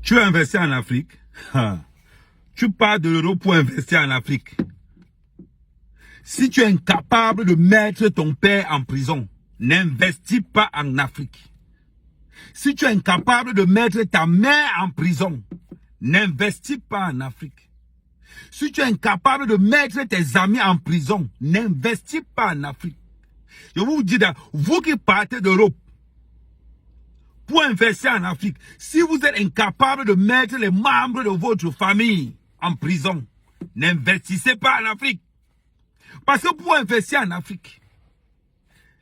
Tu veux investir en Afrique? Tu pars de l'Europe pour investir en Afrique. Si tu es incapable de mettre ton père en prison, n'investis pas en Afrique. Si tu es incapable de mettre ta mère en prison, n'investis pas en Afrique. Si tu es incapable de mettre tes amis en prison, n'investis pas en Afrique. Je vous dis, vous qui partez d'Europe pour investir en Afrique, si vous êtes incapable de mettre les membres de votre famille en prison, n'investissez pas en Afrique. Parce que pour investir en Afrique,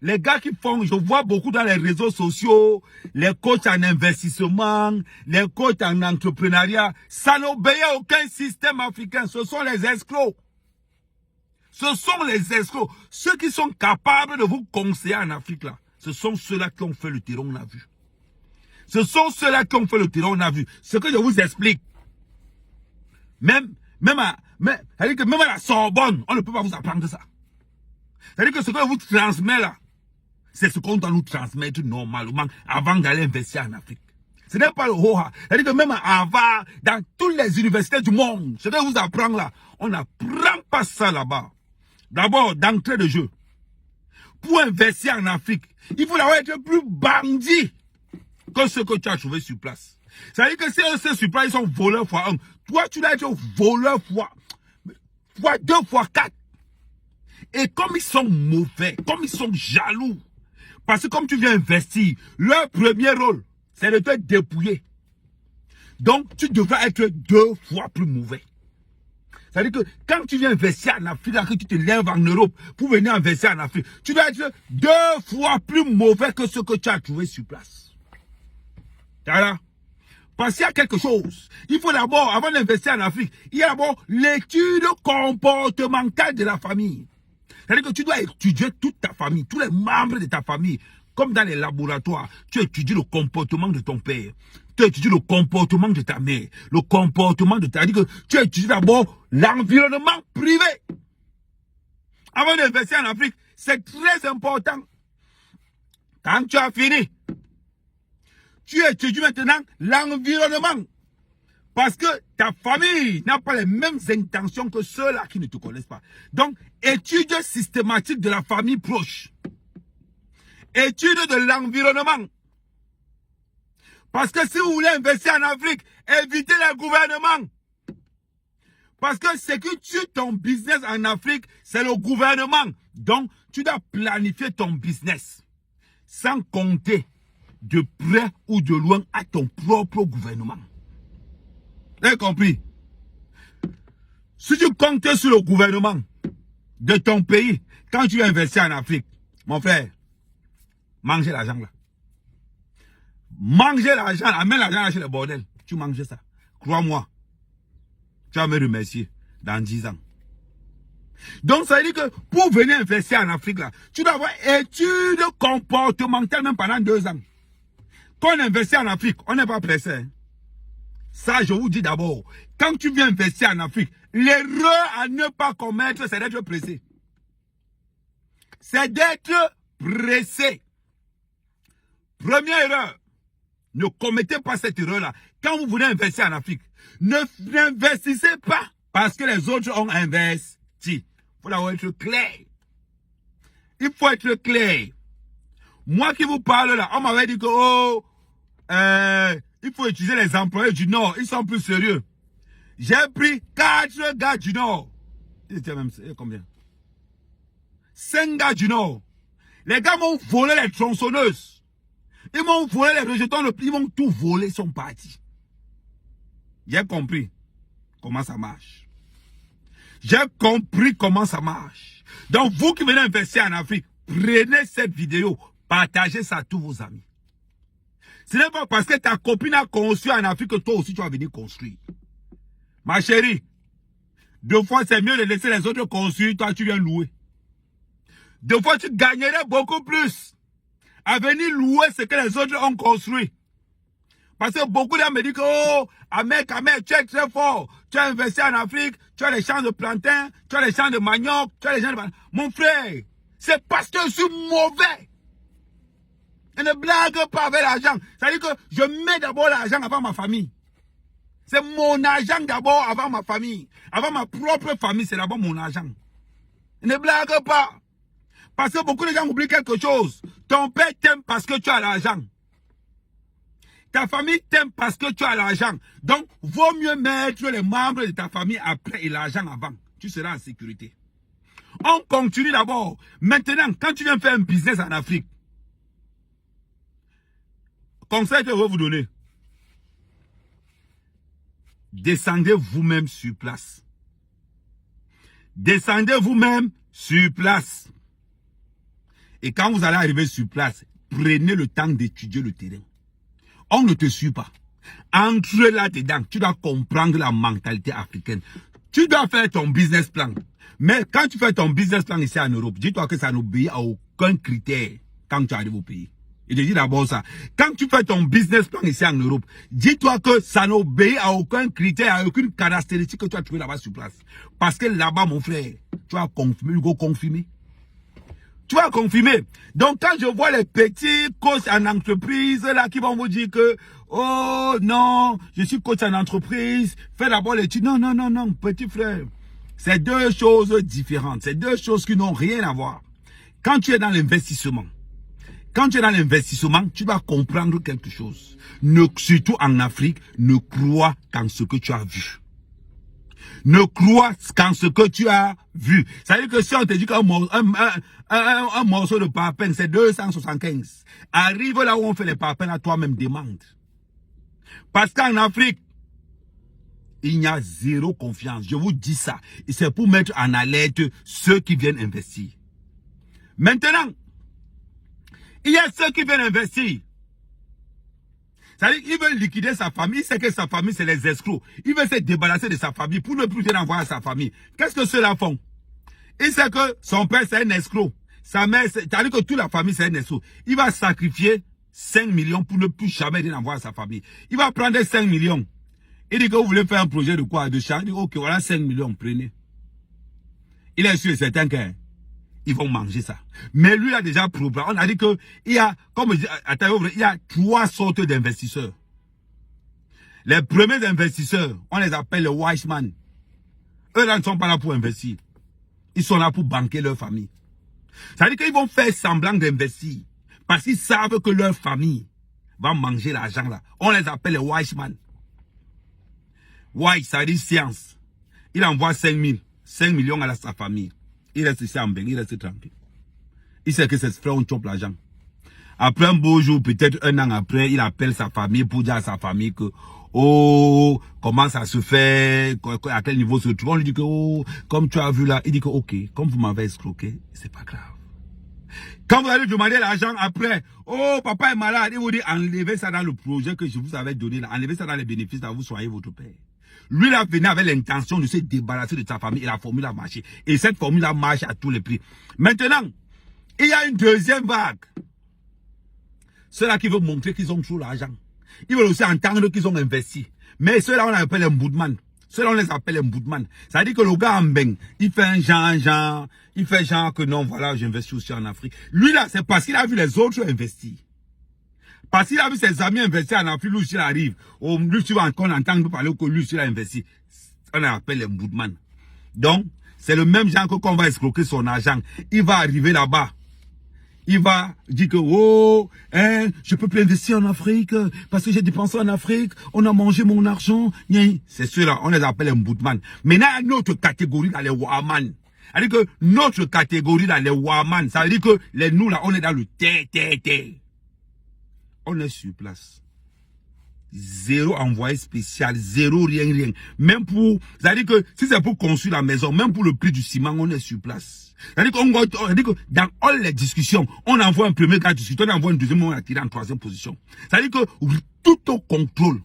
les gars qui font, je vois beaucoup dans les réseaux sociaux, les coachs en investissement, les coachs en entrepreneuriat, ça n'obéit à aucun système africain. Ce sont les escrocs. Ce sont les escrocs. Ceux qui sont capables de vous conseiller en Afrique, là, ce sont ceux-là qui ont fait le terrain, on a vu. Ce sont ceux-là qui ont fait le terrain, on a vu. Ce que je vous explique. Même à la Sorbonne, on ne peut pas vous apprendre ça. C'est-à-dire que ce que je vous transmets là, c'est ce qu'on doit nous transmettre normalement avant d'aller investir en Afrique. Ce n'est pas le HOHA. C'est-à-dire que même à Harvard, dans toutes les universités du monde, ce que je vous apprends là, on n'apprend pas ça là-bas. D'abord, d'entrée de jeu. Pour investir en Afrique, il faut d'abord être plus bandit que ce que tu as trouvé sur place. C'est-à-dire que si ceux sur place, ils sont voleurs fois 1. Toi, tu dois être voleur fois 2, fois 4. Et comme ils sont mauvais, comme ils sont jaloux, parce que comme tu viens investir, leur premier rôle, c'est de te dépouiller. Donc, tu devras être 2 fois plus mauvais. C'est-à-dire que quand tu viens investir en Afrique, que tu te lèves en Europe pour venir investir en Afrique, tu dois être 2 fois plus mauvais que ce que tu as trouvé sur place. Voilà. Parce qu'il y a quelque chose. Il faut d'abord, avant d'investir en Afrique, il y a d'abord l'étude comportementale de la famille. C'est-à-dire que tu dois étudier toute ta famille, tous les membres de ta famille. Comme dans les laboratoires, tu étudies le comportement de ton père. Tu étudies le comportement de ta mère. Le comportement de ta... C'est-à-dire que tu étudies d'abord l'environnement privé. Avant d'investir en Afrique, c'est très important. Quand tu as fini, tu étudies maintenant l'environnement. Parce que ta famille n'a pas les mêmes intentions que ceux-là qui ne te connaissent pas. Donc, étude systématique de la famille proche. Étude de l'environnement. Parce que si vous voulez investir en Afrique, évitez le gouvernement. Parce que ce qui tue ton business en Afrique, c'est le gouvernement. Donc, tu dois planifier ton business sans compter de près ou de loin à ton propre gouvernement. Vous avez compris? Si tu comptes sur le gouvernement de ton pays, quand tu vas investir en Afrique, mon frère, mangez l'argent là. Mangez l'argent, amène l'argent là chez le bordel. Tu manges ça. Crois-moi. Tu vas me remercier dans 10 ans. Donc ça veut dire que pour venir investir en Afrique là, tu dois avoir études comportementales même pendant 2 ans. Quand on investit en Afrique, on n'est pas pressé. Hein? Ça, je vous dis d'abord, quand tu viens investir en Afrique, l'erreur à ne pas commettre, c'est d'être pressé. C'est d'être pressé. Première erreur, ne commettez pas cette erreur-là. Quand vous voulez investir en Afrique, n'investissez pas parce que les autres ont investi. Il faut être clair. Il faut être clair. Moi qui vous parle là, on m'avait dit que il faut utiliser les employés du Nord. Ils sont plus sérieux. J'ai pris 4 gars du Nord. Ils étaient même combien? 5 gars du Nord. Les gars m'ont volé les tronçonneuses. Ils m'ont volé les rejetons. Ils m'ont tout volé. Ils sont partis. J'ai compris comment ça marche. J'ai compris comment ça marche. Donc vous qui venez investir en Afrique, prenez cette vidéo. Partagez ça à tous vos amis. Ce n'est pas parce que ta copine a construit en Afrique que toi aussi tu vas venir construire. Ma chérie, 2 fois c'est mieux de laisser les autres construire, toi tu viens louer. 2 fois tu gagnerais beaucoup plus à venir louer ce que les autres ont construit. Parce que beaucoup d'hommes me disent que, oh, Ahmed, tu es très fort. Tu as investi en Afrique, tu as les champs de plantain, tu as les champs de manioc, tu as les champs de... Mon frère, c'est parce que je suis mauvais. Et ne blague pas avec l'argent. C'est-à-dire que je mets d'abord l'argent avant ma famille. C'est mon argent d'abord avant ma famille. Avant ma propre famille, c'est d'abord mon argent. Ne blague pas. Parce que beaucoup de gens oublient quelque chose. Ton père t'aime parce que tu as l'argent. Ta famille t'aime parce que tu as l'argent. Donc, vaut mieux mettre les membres de ta famille après et l'argent avant. Tu seras en sécurité. On continue d'abord. Maintenant, quand tu viens faire un business en Afrique, conseil que je vais vous donner. Descendez vous-même sur place. Descendez vous-même sur place. Et quand vous allez arriver sur place, prenez le temps d'étudier le terrain. On ne te suit pas. Entre là-dedans, tu dois comprendre la mentalité africaine. Tu dois faire ton business plan. Mais quand tu fais ton business plan ici en Europe, dis-toi que ça n'obéit à aucun critère quand tu arrives au pays. Et je dis d'abord ça. Quand tu fais ton business plan ici en Europe, dis-toi que ça n'obéit à aucun critère, à aucune caractéristique que tu as trouvé là-bas sur place. Parce que là-bas, mon frère, tu vas confirmer, Hugo, confirmer. Tu vas confirmer. Donc, quand je vois les petits coachs en entreprise, là, qui vont vous dire que, oh, non, je suis coach en entreprise, fais d'abord l'étude. Non, non, non, non, petit frère. C'est deux choses différentes. C'est deux choses qui n'ont rien à voir. Quand tu es dans l'investissement, tu dois comprendre quelque chose. Surtout en Afrique, ne crois qu'en ce que tu as vu. Ne crois qu'en ce que tu as vu. Ça veut dire que si on te dit qu'un morceau de parpaing, c'est 275. Arrive là où on fait les parpaings, à toi-même demande. Parce qu'en Afrique, il y a zéro confiance. Je vous dis ça. Et c'est pour mettre en alerte ceux qui viennent investir. Maintenant, il y a ceux qui viennent investir. C'est-à-dire qu'il veut liquider sa famille, c'est que sa famille, c'est les escrocs. Il veut se débarrasser de sa famille pour ne plus rien envoyer à sa famille. Qu'est-ce que ceux-là font? Il sait que son père, c'est un escroc. Sa mère, c'est-à-dire que toute la famille, c'est un escroc. Il va sacrifier 5 millions pour ne plus jamais rien envoyer à sa famille. Il va prendre 5 millions. Il dit que vous voulez faire un projet de quoi? De charge. Il dit, ok, voilà 5 millions, prenez. Il est sûr et certain qu'ils vont manger ça. Mais lui a déjà prouvé. On a dit que il y a, comme je dis, il y a 3 sortes d'investisseurs. Les premiers investisseurs, on les appelle les wise man. Eux là ne sont pas là pour investir. Ils sont là pour banquer leur famille. Ça veut dire qu'ils vont faire semblant d'investir. Parce qu'ils savent que leur famille va manger l'argent là. On les appelle les wise man. Wise, ça veut dire science. Il envoie 5 millions à sa famille. Il reste ici en bain, il reste tranquille. Il sait que ses frères ont chopé l'argent. Après un beau jour, peut-être un an après, il appelle sa famille pour dire à sa famille que, oh, comment ça se fait, à quel niveau se trouve. On lui dit que, oh, comme tu as vu là, il dit que, ok, comme vous m'avez escroqué, c'est pas grave. Quand vous allez demander l'argent après, oh, papa est malade, il vous dit, enlevez ça dans le projet que je vous avais donné là, enlevez ça dans les bénéfices, là, vous soyez votre père. Lui, là, venait avec l'intention de se débarrasser de sa famille et la formule a marché. Et cette formule a marché à tous les prix. Maintenant, il y a une deuxième vague. Ceux-là qui veulent montrer qu'ils ont toujours l'argent. Ils veulent aussi entendre qu'ils ont investi. Mais ceux-là, on les appelle un boudman. Ceux-là, on les appelle un boudman. Ça veut dire que le gars en beng, il fait un genre, il fait genre que non, voilà, j'investis aussi en Afrique. Lui, là, c'est parce qu'il a vu les autres investir. Parce qu'il a vu ses amis investir en Afrique, lui, il arrive. Lui, tu vas encore entendre parler que lui, il a investi. On l'appelle un boudman. Donc, c'est le même genre que qu'on va escroquer son argent. Il va arriver là-bas. Il va dire que, oh, je peux plus investir en Afrique parce que j'ai dépensé en Afrique, on a mangé mon argent. C'est ceux-là, on les appelle un boudman. Maintenant, il y a une autre catégorie dans les Waman. C'est-à-dire que notre catégorie dans les Waman, ça veut dire que nous là, on est dans le terre. On est sur place. Zéro envoyé spécial, zéro rien. Même pour, c'est-à-dire que si c'est pour construire la maison, même pour le prix du ciment, on est sur place. C'est-à-dire que dans all les discussions, on envoie un premier gars discuter, on envoie un deuxième, on a tiré en troisième position. C'est-à-dire que tout au contrôle.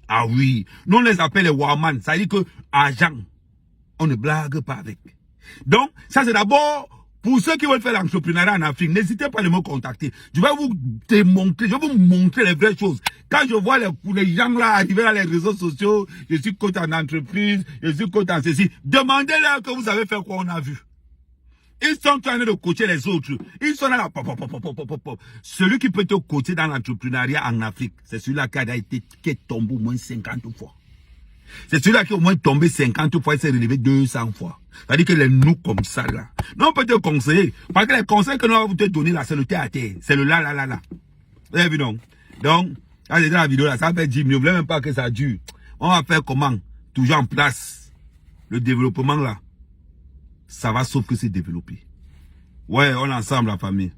Ah oui, nous on les appelle les Waman. C'est-à-dire que agent, on ne blague pas avec. Donc, ça c'est d'abord pour ceux qui veulent faire l'entrepreneuriat en Afrique, n'hésitez pas à me contacter. Je vais vous démontrer, je vais vous montrer les vraies choses. Quand je vois les gens là arriver dans les réseaux sociaux, je suis coach en entreprise, je suis coach en ceci, demandez-leur que vous savez faire quoi on a vu. Ils sont en train de coacher les autres. Ils sont là. Celui qui peut te coacher dans l'entrepreneuriat en Afrique, c'est celui-là qui est tombé au moins 50 fois. C'est celui-là qui est au moins tombé 50 fois et s'est relevé 200 fois. C'est-à-dire que les nous comme ça là. Non, on peut te conseiller. Parce que les conseils que nous allons te donner là, c'est le thé à terre. C'est le là. Vous avez vu non? Donc, là, j'ai dit la vidéo là, ça fait 10 minutes. Vous ne voulez même pas que ça dure. On va faire comment? Toujours en place. Le développement là. Ça va sauf que c'est développé. Ouais, on est ensemble la famille.